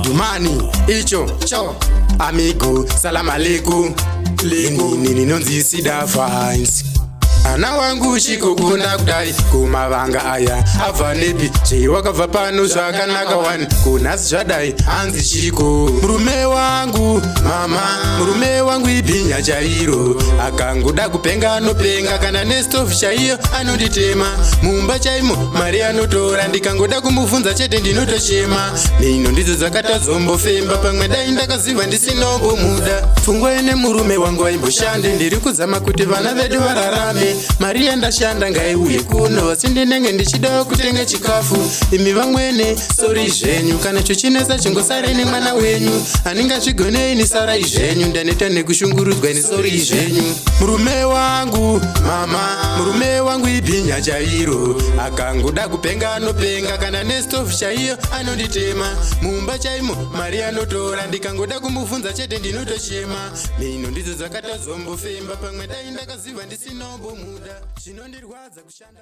Dumani icho cho amigo salam aleikum nini nonzi sida fines ana wangu shikukunda kudai kumavanga aya abva nepi cheiwakabva pano zvakanaka wani kuna zvadai hanzi shiko murume wangu mama murume wangu ibhinya chairo akangoda kupenga anopenga kana nestofu chaiyo anonditema mumba chaimo mari anotora ndikangoda kumubvunza chete ndinotochema mino ndidzo dzakatazombofemba pamwe dai ndakaziva ndisinongomuda pfungwa ine murume wangu aimboshande ndiri kuzama kuti vana vedu vararame mari yandashanda ngaiuye kuno asi ndinenge ndichida kutenga chikafu imi vamwene sori zvenyu kana chochinesa chingosareni mwana wenyu handingazvigonei ni sarai zvenyu ndaneta nekushungurudzwa ni sori zvenyu murume wangu mama murume wangu ibhinya chairo akangoda kupenga anopenga kana nestofu chaiyo anonditema mumba chaimo mari anotora ndikangoda kumubvunza chete ndinotochema mino ndidzo dzakatazombofemba pamwe dai ndakaziva ndisinongomuda zvinondirwadza kushanda